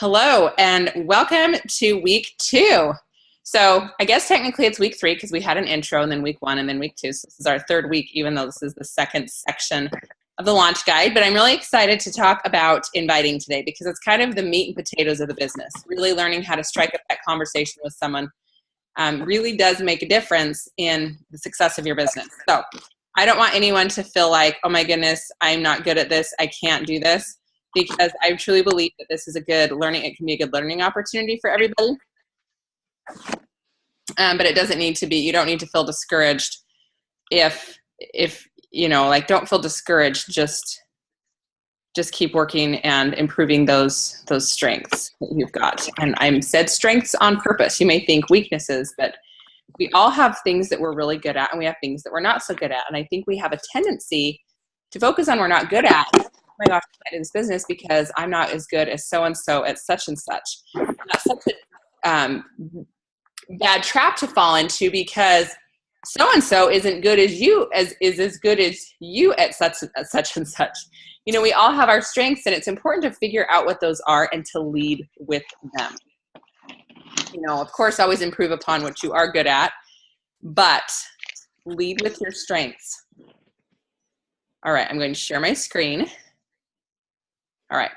Hello and welcome to week 2. So I guess technically it's week 3 because we had an intro and then week 1 and then week 2. So this is our third week, even though this is the second section of the launch guide. But I'm really excited to talk about inviting today because it's kind of the meat and potatoes of the business. Really learning how to strike up that conversation with someone really does make a difference in the success of your business. So I don't want anyone to feel like, oh my goodness, I'm not good at this. I can't do this. Because I truly believe that this is a good learning, it can be a good learning opportunity for everybody. But it doesn't need to be, you don't need to feel discouraged if you know, like don't feel discouraged, just keep working and improving those strengths that you've got. And I said strengths on purpose. You may think weaknesses, but we all have things that we're really good at and we have things that we're not so good at. And I think we have a tendency to focus on we're not good at. Oh my gosh, I did this business because I'm not as good as so-and-so at such and such. That's such a bad trap to fall into because so-and-so isn't good as you, is as good as you at such and such. You know, we all have our strengths and it's important to figure out what those are and to lead with them. You know, of course, always improve upon what you are good at, but lead with your strengths. All right, I'm going to share my screen. All right.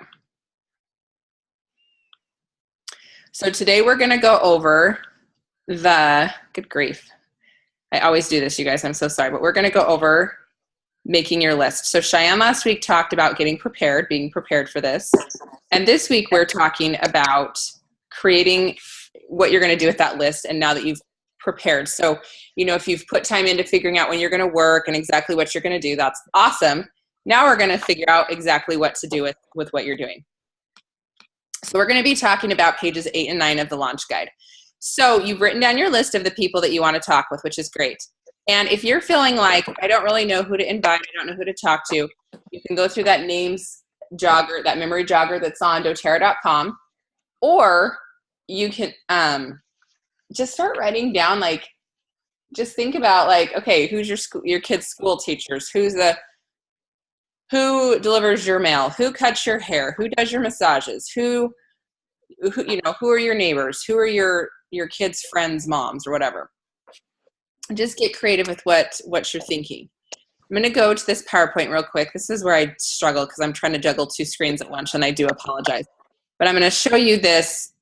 So today we're going to go over good grief. I always do this, you guys. I'm so sorry, but we're going to go over making your list. So Cheyenne last week talked about getting prepared, being prepared for this. And this week we're talking about creating what you're going to do with that list. And now that you've prepared. So, you know, if you've put time into figuring out when you're going to work and exactly what you're going to do, that's awesome. Now we're going to figure out exactly what to do with what you're doing. So we're going to be talking about pages 8 and 9 of the launch guide. So you've written down your list of the people that you want to talk with, which is great. And if you're feeling like, I don't really know who to invite, I don't know who to talk to, you can go through that names jogger, that memory jogger that's on doTERRA.com, or you can just start writing down, like, just think about like, okay, who's your kid's school teachers? Who delivers your mail? Who cuts your hair? Who does your massages? Who you know, who are your neighbors? Who are your kids' friends' moms or whatever? Just get creative with what you're thinking. I'm going to go to this PowerPoint real quick. This is where I struggle because I'm trying to juggle 2 screens at once, and I do apologize. But I'm going to show you this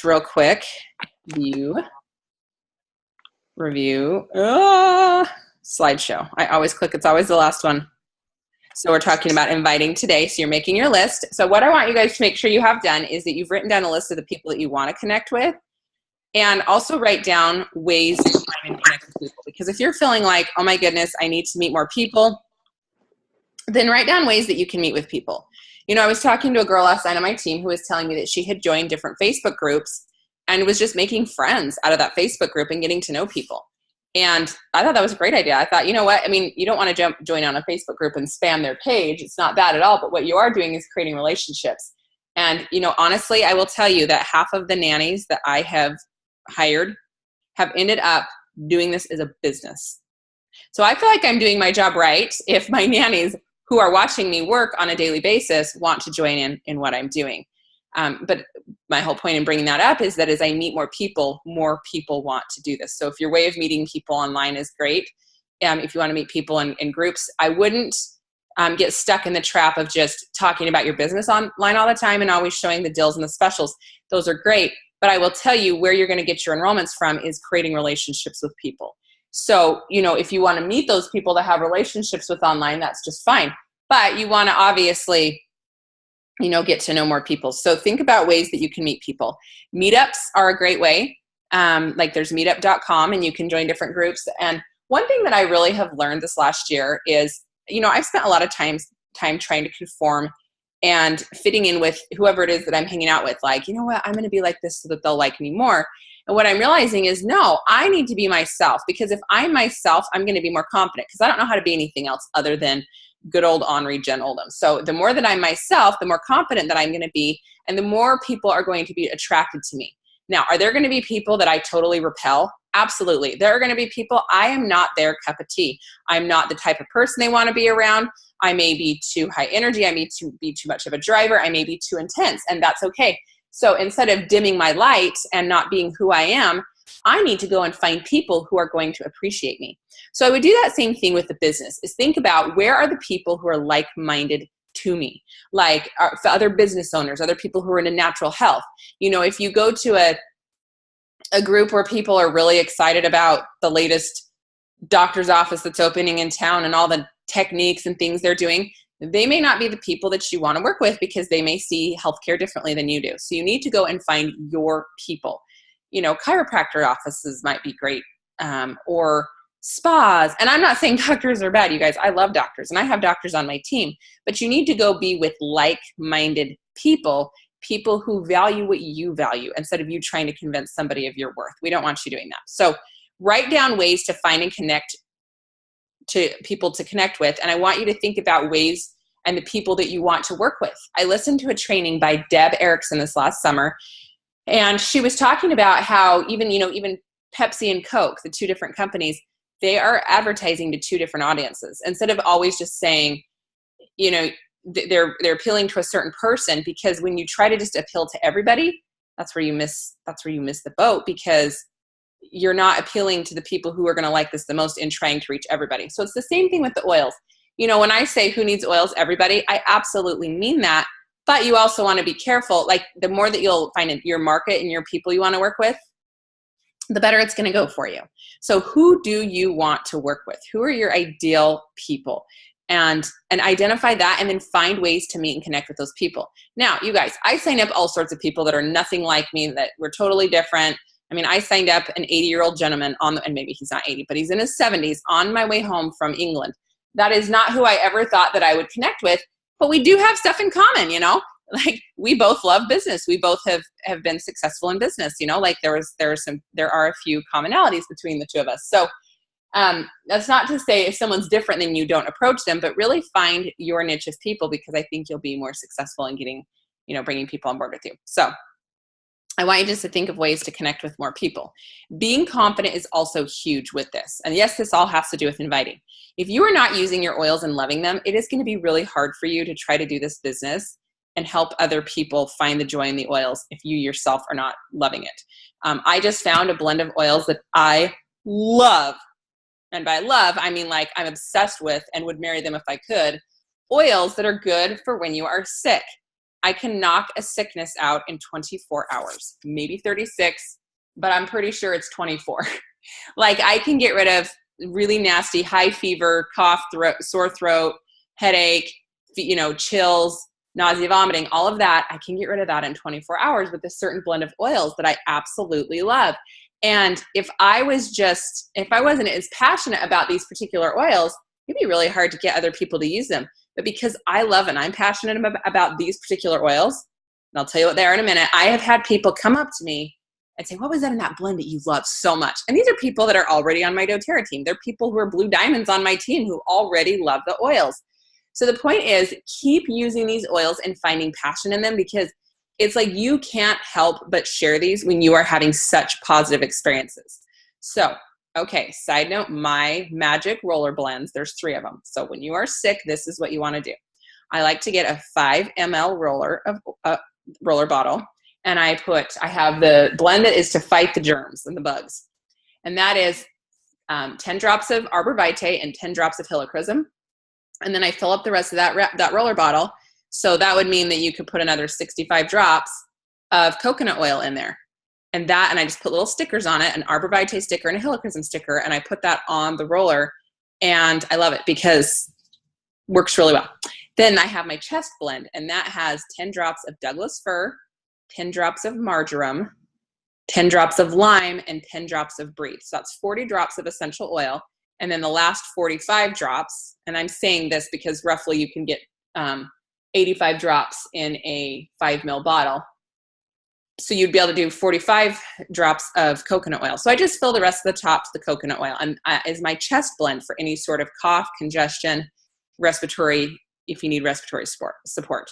real quick. View, review, slideshow. I always click. It's always the last one. So we're talking about inviting today. So you're making your list. So what I want you guys to make sure you have done is that you've written down a list of the people that you want to connect with, and also write down ways to find and connect with people. Because if you're feeling like, oh my goodness, I need to meet more people, then write down ways that you can meet with people. You know, I was talking to a girl last night on my team who was telling me that she had joined different Facebook groups and was just making friends out of that Facebook group and getting to know people. And I thought that was a great idea. I thought, you know what? I mean, you don't want to join on a Facebook group and spam their page. It's not that at all. But what you are doing is creating relationships. And, you know, honestly, I will tell you that half of the nannies that I have hired have ended up doing this as a business. So I feel like I'm doing my job right if my nannies who are watching me work on a daily basis want to join in what I'm doing. But my whole point in bringing that up is that as I meet more people want to do this. So if your way of meeting people online is great, if you want to meet people in groups, I wouldn't get stuck in the trap of just talking about your business online all the time and always showing the deals and the specials. Those are great. But I will tell you where you're going to get your enrollments from is creating relationships with people. So, you know, if you want to meet those people to have relationships with online, that's just fine. But you want to obviously, you know, get to know more people. So think about ways that you can meet people. Meetups are a great way. Like there's meetup.com and you can join different groups. And one thing that I really have learned this last year is, you know, I've spent a lot of time trying to conform and fitting in with whoever it is that I'm hanging out with. Like, you know what, I'm going to be like this so that they'll like me more. And what I'm realizing is, no, I need to be myself, because if I'm myself, I'm going to be more confident, because I don't know how to be anything else other than good old Henri Jen Oldham. So the more that I'm myself, the more confident that I'm going to be, and the more people are going to be attracted to me. Now, are there going to be people that I totally repel? Absolutely. There are going to be people, I am not their cup of tea. I'm not the type of person they want to be around. I may be too high energy. I may be too much of a driver. I may be too intense, and that's okay. So instead of dimming my light and not being who I am, I need to go and find people who are going to appreciate me. So I would do that same thing with the business, is think about where are the people who are like-minded to me, like for other business owners, other people who are into natural health. You know, if you go to a group where people are really excited about the latest doctor's office that's opening in town and all the techniques and things they're doing, they may not be the people that you want to work with because they may see healthcare differently than you do. So you need to go and find your people. You know, chiropractor offices might be great, or spas. And I'm not saying doctors are bad, you guys. I love doctors and I have doctors on my team, but you need to go be with like-minded people, people who value what you value instead of you trying to convince somebody of your worth. We don't want you doing that. So write down ways to find and connect to people to connect with. And I want you to think about ways and the people that you want to work with. I listened to a training by Deb Erickson this last summer, and she was talking about how even Pepsi and Coke, the two different companies, they are advertising to two different audiences. Instead of always just saying, you know, they're appealing to a certain person, because when you try to just appeal to everybody, that's where you miss the boat, because you're not appealing to the people who are going to like this the most in trying to reach everybody. So it's the same thing with the oils. You know, when I say who needs oils, everybody, I absolutely mean that. But you also want to be careful. Like, the more that you'll find in your market and your people you want to work with, the better it's going to go for you. So who do you want to work with? Who are your ideal people? And identify that, and then find ways to meet and connect with those people. Now, you guys, I sign up all sorts of people that are nothing like me, that we're totally different. I mean, I signed up an 80-year-old gentleman and maybe he's not 80, but he's in his 70s, on my way home from England. That is not who I ever thought that I would connect with, but we do have stuff in common, you know? Like, we both love business. We both have been successful in business, you know? Like, there are a few commonalities between the two of us. So that's not to say if someone's different then you don't approach them, but really find your niche of people, because I think you'll be more successful in getting, you know, bringing people on board with you. So I want you just to think of ways to connect with more people. Being confident is also huge with this. And yes, this all has to do with inviting. If you are not using your oils and loving them, it is going to be really hard for you to try to do this business and help other people find the joy in the oils if you yourself are not loving it. I just found a blend of oils that I love. And by love, I mean, like, I'm obsessed with and would marry them if I could. Oils that are good for when you are sick. I can knock a sickness out in 24 hours, maybe 36, but I'm pretty sure it's 24. Like, I can get rid of really nasty high fever, cough, sore throat, headache, you know, chills, nausea, vomiting, all of that. I can get rid of that in 24 hours with a certain blend of oils that I absolutely love. And if I wasn't as passionate about these particular oils, it'd be really hard to get other people to use them. But because I love and I'm passionate about these particular oils, and I'll tell you what they are in a minute, I have had people come up to me and say, what was that in that blend that you love so much? And these are people that are already on my doTERRA team. They're people who are blue diamonds on my team who already love the oils. So the point is, keep using these oils and finding passion in them, because it's like you can't help but share these when you are having such positive experiences. So, okay, side note, my magic roller blends, there's 3 of them. So when you are sick, this is what you want to do. I like to get a 5 ml roller bottle, and I have the blend that is to fight the germs and the bugs. And that is 10 drops of Arbor Vitae and 10 drops of Helichrysum. And then I fill up the rest of that roller bottle. So that would mean that you could put another 65 drops of coconut oil in there. And I just put little stickers on it, an Arbor Vitae sticker and a Helichrysum sticker, and I put that on the roller, and I love it because it works really well. Then I have my chest blend, and that has 10 drops of Douglas fir, 10 drops of marjoram, 10 drops of lime, and 10 drops of brie. So that's 40 drops of essential oil. And then the last 45 drops, and I'm saying this because roughly you can get 85 drops in a 5 ml bottle. So you'd be able to do 45 drops of coconut oil. So I just fill the rest of the top with the coconut oil, and is my chest blend for any sort of cough, congestion, respiratory, if you need respiratory support.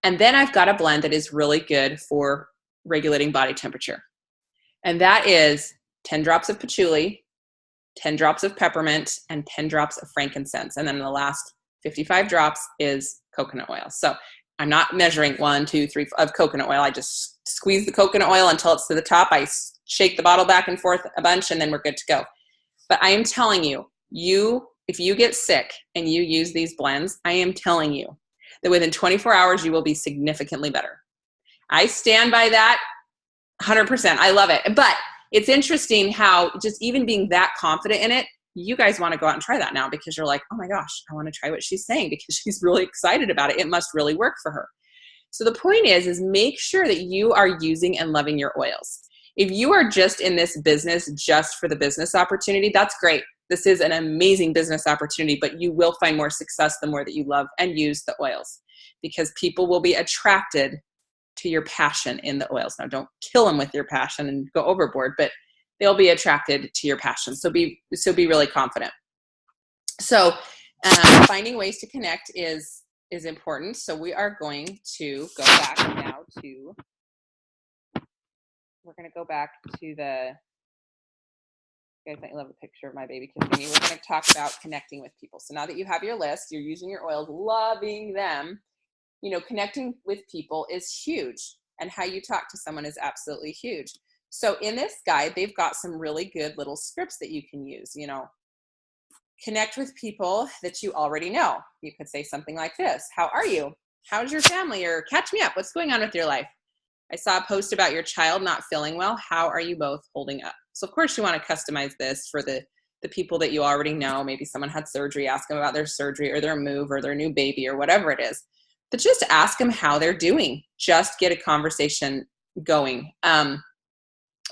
And then I've got a blend that is really good for regulating body temperature. And that is 10 drops of patchouli, 10 drops of peppermint, and 10 drops of frankincense. And then the last 55 drops is coconut oil. So I'm not measuring 1, 2, 3 of coconut oil. I just squeeze the coconut oil until it's to the top. I shake the bottle back and forth a bunch, and then we're good to go. But I am telling you, if you get sick and you use these blends, I am telling you that within 24 hours, you will be significantly better. I stand by that 100%. I love it. But it's interesting how just even being that confident in it, you guys want to go out and try that now because you're like, oh my gosh, I want to try what she's saying because she's really excited about it. It must really work for her. So the point is make sure that you are using and loving your oils. If you are just in this business just for the business opportunity, that's great. This is an amazing business opportunity, but you will find more success the more that you love and use the oils because people will be attracted to your passion in the oils. Now, don't kill them with your passion and go overboard, but they'll be attracted to your passion. So be really confident. So finding ways to connect is important. So we are going to go back now to, we're going to go back to the, you guys, I love a picture of my baby kissing me. We're going to talk about connecting with people. So now that you have your list, you're using your oils, loving them, connecting with people is huge. And how you talk to someone is absolutely huge. So in this guide, they've got some really good little scripts that you can use, connect with people that you already know. You could say something like this. How are you? How's your family? Or catch me up. What's going on with your life? I saw a post about your child not feeling well. How are you both holding up? So of course you want to customize this for the people that you already know. Maybe someone had surgery, ask them about their surgery or their move or their new baby or whatever it is. But just ask them how they're doing. Just get a conversation going.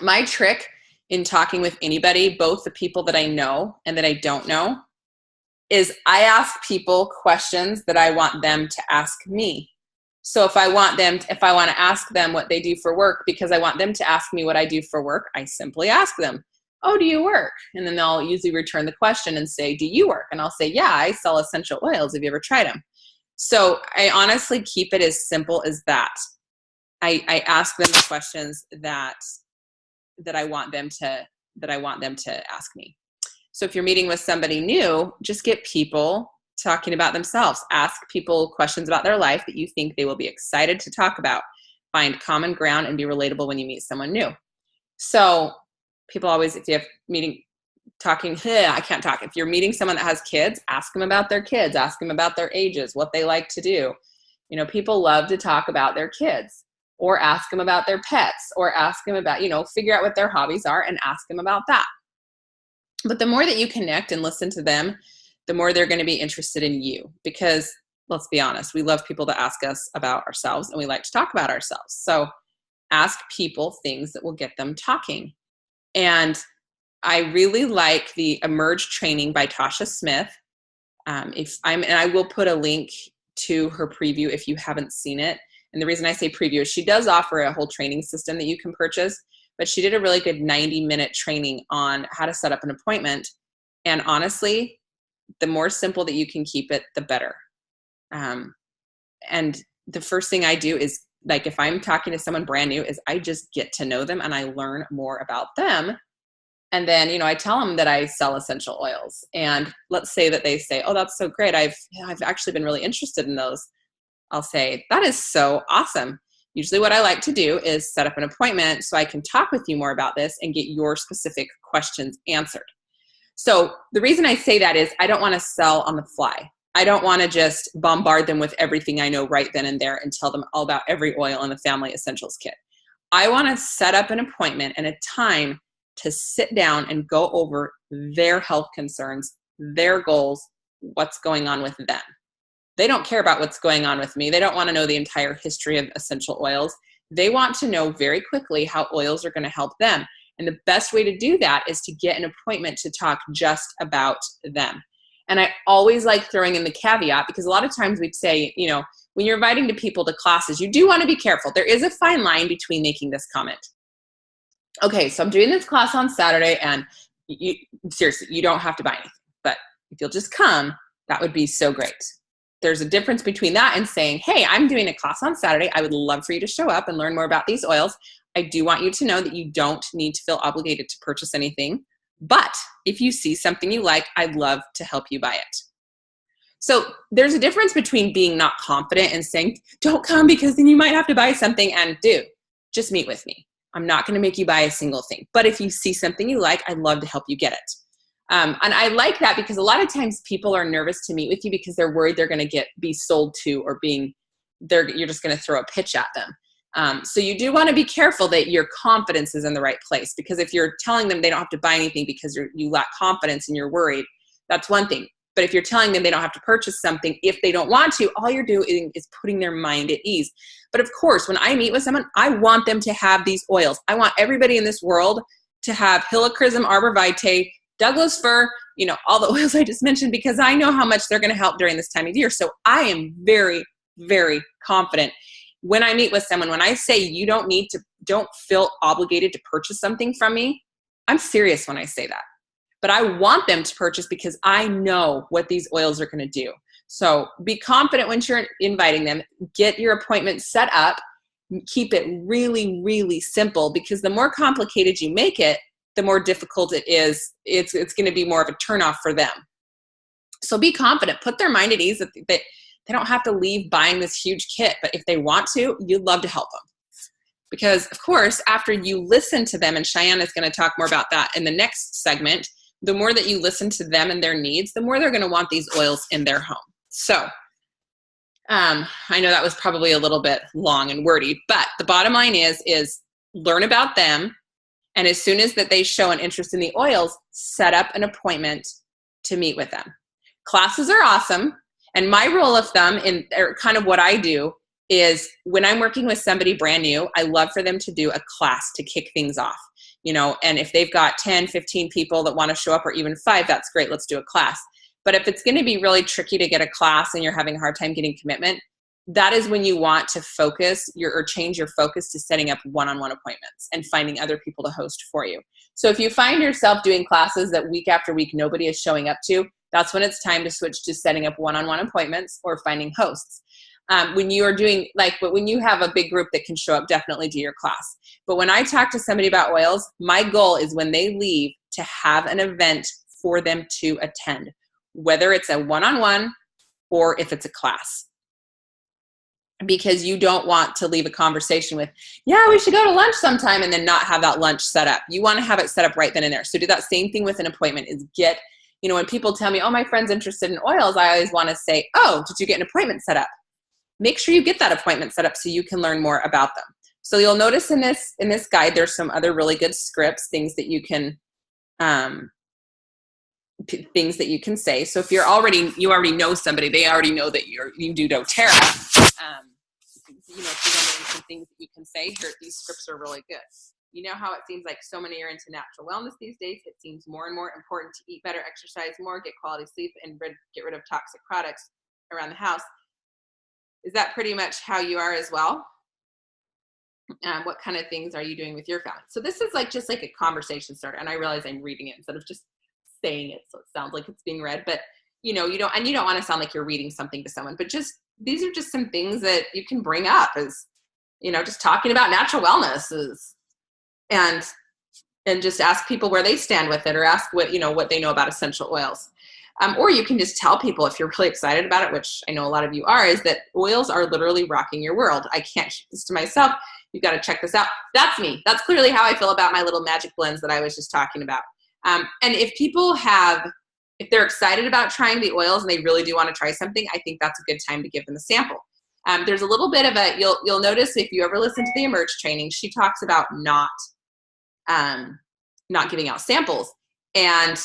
My trick in talking with anybody, both the people that I know and that I don't know, is I ask people questions that I want them to ask me. So if I want to ask them what they do for work because I want them to ask me what I do for work, I simply ask them, oh, do you work? And then they'll usually return the question and say, do you work? And I'll say, yeah, I sell essential oils. Have you ever tried them? So I honestly keep it as simple as that. I ask them the questions that I want them to ask me. So if you're meeting with somebody new, just get people talking about themselves. Ask people questions about their life that you think they will be excited to talk about. Find common ground and be relatable when you meet someone new. So people always, if you have I can't talk. If you're meeting someone that has kids, ask them about their kids. Ask them about their ages, what they like to do. People love to talk about their kids. Or ask them about their pets, or ask them about, figure out what their hobbies are and ask them about that. But the more that you connect and listen to them, the more they're going to be interested in you. Because let's be honest, we love people to ask us about ourselves and we like to talk about ourselves. So ask people things that will get them talking. And I really like the Emerge training by Tasha Smith. And I will put a link to her preview if you haven't seen it. And the reason I say preview is she does offer a whole training system that you can purchase, but she did a really good 90-minute training on how to set up an appointment. And honestly, the more simple that you can keep it, the better. And the first thing I do is, like, if I'm talking to someone brand new, is I just get to know them and I learn more about them. And then, I tell them that I sell essential oils. And let's say that they say, oh, that's so great. I've actually been really interested in those. I'll say, that is so awesome. Usually what I like to do is set up an appointment so I can talk with you more about this and get your specific questions answered. So the reason I say that is I don't want to sell on the fly. I don't want to just bombard them with everything I know right then and there and tell them all about every oil in the Family Essentials Kit. I want to set up an appointment and a time to sit down and go over their health concerns, their goals, what's going on with them. They don't care about what's going on with me. They don't want to know the entire history of essential oils. They want to know very quickly how oils are going to help them. And the best way to do that is to get an appointment to talk just about them. And I always like throwing in the caveat, because a lot of times we'd say, when you're inviting to people to classes, you do want to be careful. There is a fine line between making this comment. Okay, so I'm doing this class on Saturday, and seriously, you don't have to buy anything. But if you'll just come, that would be so great. There's a difference between that and saying, hey, I'm doing a class on Saturday. I would love for you to show up and learn more about these oils. I do want you to know that you don't need to feel obligated to purchase anything. But if you see something you like, I'd love to help you buy it. So there's a difference between being not confident and saying, don't come because then you might have to buy something, and just meet with me. I'm not going to make you buy a single thing. But if you see something you like, I'd love to help you get it. And I like that because a lot of times people are nervous to meet with you because they're worried they're going to be sold to, or you're just going to throw a pitch at them. So you do want to be careful that your confidence is in the right place, because if you're telling them they don't have to buy anything because you lack confidence and you're worried, that's one thing. But if you're telling them they don't have to purchase something if they don't want to, all you're doing is putting their mind at ease. But of course, when I meet with someone, I want them to have these oils. I want everybody in this world to have Helichrysum, Arbor Vitae, Douglas fir, all the oils I just mentioned, because I know how much they're going to help during this time of year. So I am very, very confident when I meet with someone. When I say don't feel obligated to purchase something from me, I'm serious when I say that. But I want them to purchase because I know what these oils are going to do. So be confident when you're inviting them. Get your appointment set up. Keep it really, really simple, because the more complicated you make it, the more difficult it is. It's going to be more of a turnoff for them. So be confident. Put their mind at ease that they don't have to leave buying this huge kit. But if they want to, you'd love to help them. Because, of course, after you listen to them, and Cheyenne is going to talk more about that in the next segment, the more that you listen to them and their needs, the more they're going to want these oils in their home. So I know that was probably a little bit long and wordy, but the bottom line is learn about them. And as soon as that they show an interest in the oils, set up an appointment to meet with them. Classes are awesome. And my rule of thumb, or kind of what I do, is when I'm working with somebody brand new, I love for them to do a class to kick things off. And if they've got 10, 15 people that want to show up, or even 5, that's great. Let's do a class. But if it's going to be really tricky to get a class and you're having a hard time getting commitment, that is when you want to focus or change your focus to setting up one-on-one appointments and finding other people to host for you. So if you find yourself doing classes that week after week nobody is showing up to, that's when it's time to switch to setting up one-on-one appointments or finding hosts. When you are doing but when you have a big group that can show up, definitely do your class. But when I talk to somebody about oils, my goal is when they leave to have an event for them to attend, whether it's a one-on-one or if it's a class. Because you don't want to leave a conversation with, yeah, we should go to lunch sometime, and then not have that lunch set up. You want to have it set up right then and there. So do that same thing with an appointment. Is when people tell me, oh, my friend's interested in oils, I always want to say, oh, did you get an appointment set up? Make sure you get that appointment set up so you can learn more about them. So you'll notice in this guide, there's some other really good scripts, things that you can say. So if you already know somebody, they already know that you do doTERRA. If you're wondering some things that you can say, here, these scripts are really good. You know how it seems like so many are into natural wellness these days. It seems more and more important to eat better, exercise more, get quality sleep, and get rid of toxic products around the house. Is that pretty much how you are as well? What kind of things are you doing with your family? So this is just like a conversation starter, and I realize I'm reading it instead of just saying it, so it sounds like it's being read. But you don't want to sound like you're reading something to someone. But these are just some things that you can bring up as just talking about natural wellness and just ask people where they stand with it, or ask what they know about essential oils. Or you can just tell people, if you're really excited about it, which I know a lot of you are, is that oils are literally rocking your world. I can't keep this to myself. You've got to check this out. That's me. That's clearly how I feel about my little magic blends that I was just talking about. And if they're excited about trying the oils and they really do want to try something, I think that's a good time to give them a sample. There's a little bit of you'll notice if you ever listen to the Emerge training, she talks about not giving out samples. And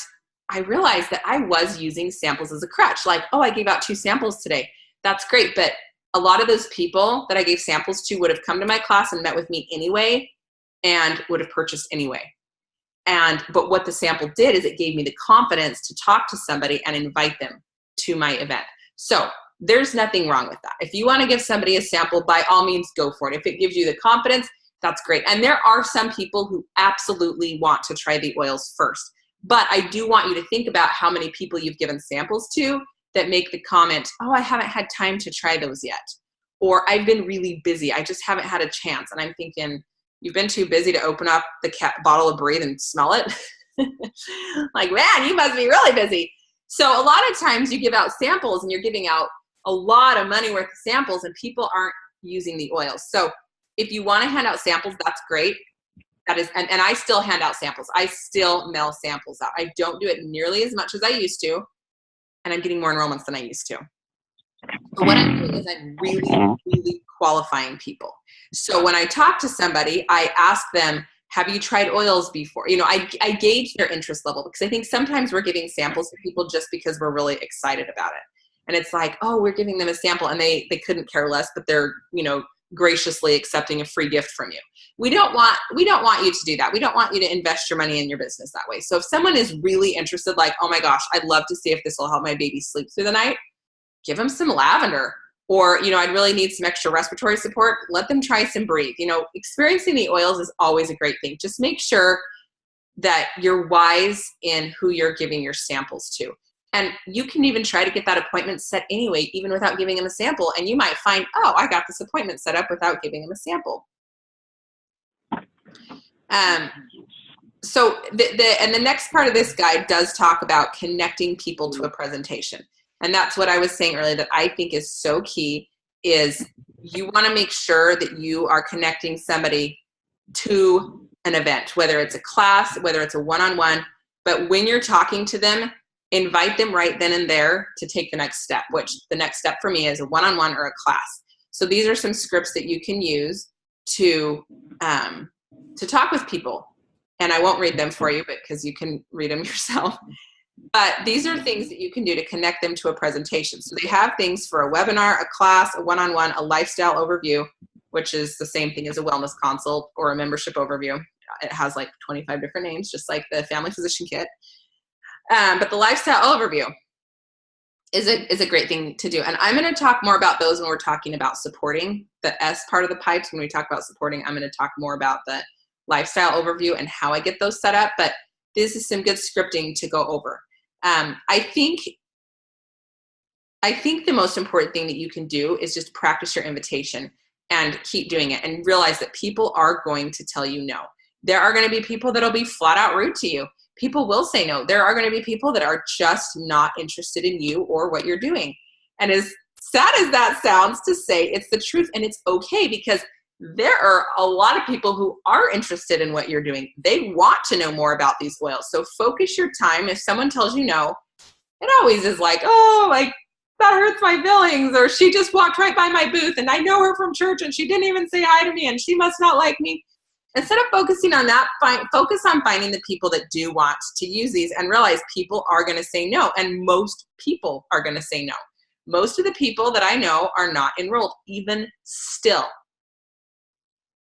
I realized that I was using samples as a crutch. Like, oh, I gave out 2 samples today. That's great. But a lot of those people that I gave samples to would have come to my class and met with me anyway and would have purchased anyway. But what the sample did is it gave me the confidence to talk to somebody and invite them to my event. So there's nothing wrong with that. If you want to give somebody a sample, by all means, go for it. If it gives you the confidence, that's great. And there are some people who absolutely want to try the oils first. But I do want you to think about how many people you've given samples to that make the comment, oh, I haven't had time to try those yet. Or I've been really busy. I just haven't had a chance. And I'm thinking, you've been too busy to open up the bottle of Breathe and smell it? Like, man, you must be really busy. So a lot of times you give out samples and you're giving out a lot of money worth of samples and people aren't using the oils. So if you want to hand out samples, that's great. That is, and I still hand out samples. I still mail samples out. I don't do it nearly as much as I used to, and I'm getting more enrollments than I used to. But what I'm doing is I'm really qualifying people. So when I talk to somebody, I ask them, have you tried oils before? You know, I gauge their interest level, because I think sometimes we're giving samples to people just because we're really excited about it. And it's like, oh, we're giving them a sample and they couldn't care less, but they're, you know, graciously accepting a free gift from you. We don't want you to do that. We don't want you to invest your money in your business that way. So if someone is really interested, like, oh my gosh, I'd love to see if this will help my baby sleep through the night, give them some lavender. Or, you know, I'd really need some extra respiratory support. Let them try some Breathe. You know, experiencing the oils is always a great thing. Just make sure that you're wise in who you're giving your samples to. And you can even try to get that appointment set anyway, even without giving them a sample. And you might find, oh, I got this appointment set up without giving them a sample. So the next part of this guide does talk about connecting people to a presentation. And that's what I was saying earlier that I think is so key, is you want to make sure that you are connecting somebody to an event, whether it's a class, whether it's a one-on-one. But when you're talking to them, invite them right then and there to take the next step, which the next step for me is a one-on-one or a class. So these are some scripts that you can use to talk with people. And I won't read them for you, but because you can read them yourself. But these are things that you can do to connect them to a presentation. So they have things for a webinar, a class, a one-on-one, a lifestyle overview, which is the same thing as a wellness consult or a membership overview. It has like 25 different names, just like the family physician kit. But the lifestyle overview is a great thing to do. And I'm going to talk more about those when we're talking about supporting the S part of the pipes. When we talk about supporting, I'm going to talk more about the lifestyle overview and how I get those set up. But this is some good scripting to go over. I think the most important thing that you can do is just practice your invitation and keep doing it, and realize that people are going to tell you no. There are going to be people that'll be flat out rude to you. People will say no. There are going to be people that are just not interested in you or what you're doing. And as sad as that sounds to say, it's the truth, and it's okay, because there are a lot of people who are interested in what you're doing. They want to know more about these oils. So focus your time. If someone tells you no, it always is like, oh, like that hurts my feelings, or she just walked right by my booth and I know her from church and she didn't even say hi to me and she must not like me. Instead of focusing on that, focus on finding the people that do want to use these, and realize people are going to say no. And most people are going to say no. Most of the people that I know are not enrolled, even still.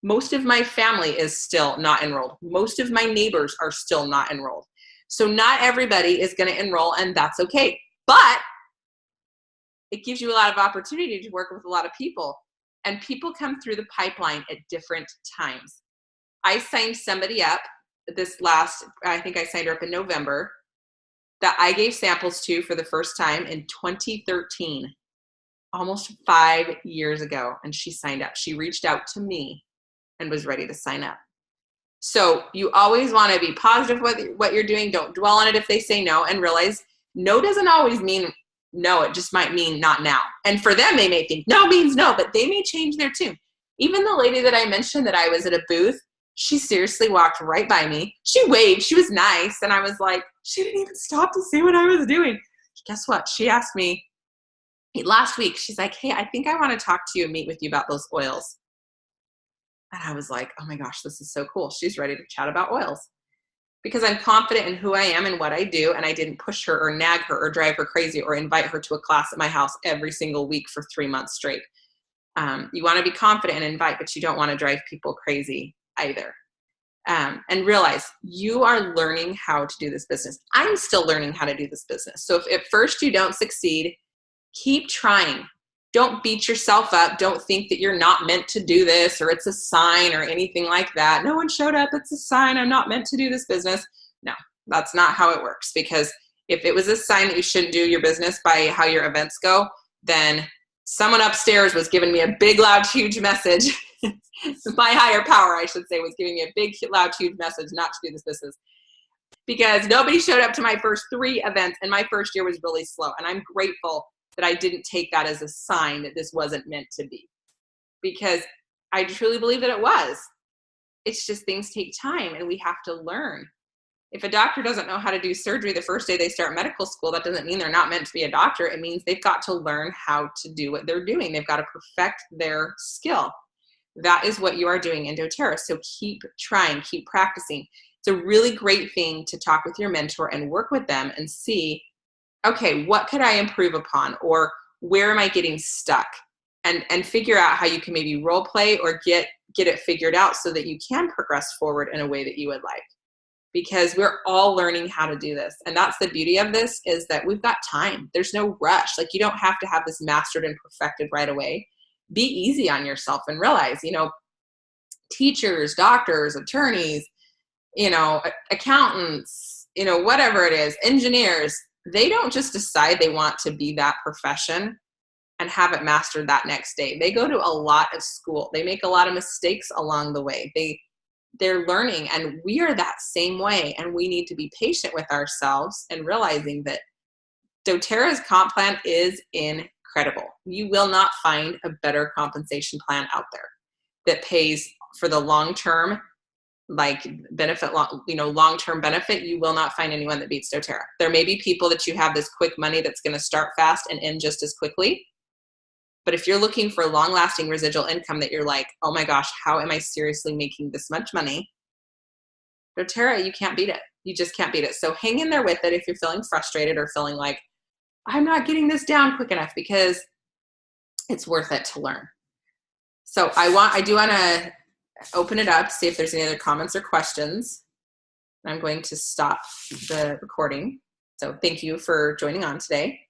Most of my family is still not enrolled. Most of my neighbors are still not enrolled. So not everybody is going to enroll, and that's okay. But it gives you a lot of opportunity to work with a lot of people. And people come through the pipeline at different times. I signed somebody up I think I signed her up in November, that I gave samples to for the first time in 2013, almost 5 years ago. And she signed up. She reached out to me and was ready to sign up. So you always want to be positive with what you're doing. Don't dwell on it if they say no, and realize no doesn't always mean no. It just might mean not now. And for them, they may think no means no, but they may change their tune. Even the lady that I mentioned that I was at a booth, she seriously walked right by me. She waved. She was nice. And I was like, she didn't even stop to see what I was doing. Guess what? She asked me last week, she's like, hey, I think I want to talk to you and meet with you about those oils. And I was like, oh my gosh, this is so cool. She's ready to chat about oils, because I'm confident in who I am and what I do. And I didn't push her or nag her or drive her crazy or invite her to a class at my house every single week for 3 months straight. You want to be confident and invite, but you don't want to drive people crazy either. And realize you are learning how to do this business. I'm still learning how to do this business. So if at first you don't succeed, keep trying. Don't beat yourself up. Don't think that you're not meant to do this, or it's a sign or anything like that. No one showed up. It's a sign. I'm not meant to do this business. No, that's not how it works. Because if it was a sign that you shouldn't do your business by how your events go, then someone upstairs was giving me a big, loud, huge message. My higher power, I should say, was giving me a big, loud, huge message not to do this business. because nobody showed up to my first 3 events, and my first year was really slow. And I'm grateful that I didn't take that as a sign that this wasn't meant to be, because I truly believe that it was. It's just things take time and we have to learn. If a doctor doesn't know how to do surgery the first day they start medical school, that doesn't mean they're not meant to be a doctor. It means they've got to learn how to do what they're doing. They've got to perfect their skill. That is what you are doing in doTERRA. So keep trying, keep practicing. It's a really great thing to talk with your mentor and work with them and see, okay, what could I improve upon, or where am I getting stuck? And figure out how you can maybe role play or get it figured out so that you can progress forward in a way that you would like. Because we're all learning how to do this. And that's the beauty of this, is that we've got time. There's no rush. Like, you don't have to have this mastered and perfected right away. Be easy on yourself and realize, teachers, doctors, attorneys, accountants, whatever it is, engineers, they don't just decide they want to be that profession and have it mastered that next day. They go to a lot of school. They make a lot of mistakes along the way. They're learning, and we are that same way. And we need to be patient with ourselves and realizing that doTERRA's comp plan is incredible. You will not find a better compensation plan out there that pays for the long-term, like benefit, long-term benefit. You will not find anyone that beats doTERRA. There may be people that you have this quick money that's going to start fast and end just as quickly. But if you're looking for long-lasting residual income that you're like, oh my gosh, how am I seriously making this much money? doTERRA, you can't beat it. You just can't beat it. So hang in there with it if you're feeling frustrated or feeling like, I'm not getting this down quick enough, because it's worth it to learn. So I do want to open it up, see if there's any other comments or questions. I'm going to stop the recording. So thank you for joining on today.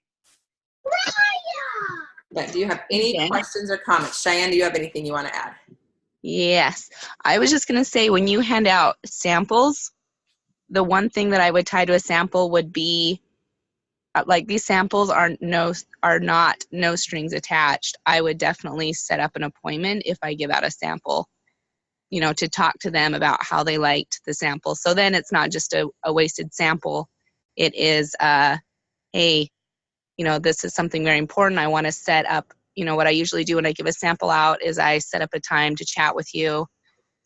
But do you have any questions or comments? Cheyenne, do you have anything you want to add? Yes. I was just going to say, when you hand out samples, the one thing that I would tie to a sample would be, like, these samples are not no strings attached. I would definitely set up an appointment if I give out a sample, to talk to them about how they liked the sample. So then it's not just a wasted sample. It is, hey, this is something very important. I want to set up, what I usually do when I give a sample out is I set up a time to chat with you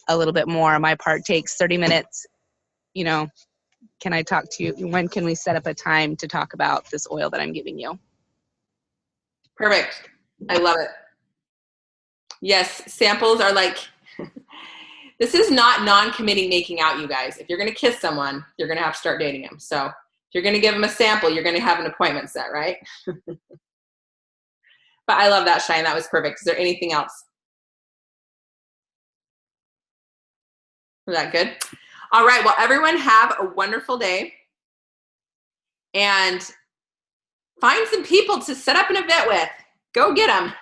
a little bit more. My part takes 30 minutes. Can I talk to you? When can we set up a time to talk about this oil that I'm giving you? Perfect. I love it. Yes, samples are like, this is not non-committing making out, you guys. If you're going to kiss someone, you're going to have to start dating them. So if you're going to give them a sample, you're going to have an appointment set, right? But I love that, Cheyenne. That was perfect. Is there anything else? Was that good? All right. Well, everyone have a wonderful day. And find some people to set up an event with. Go get them.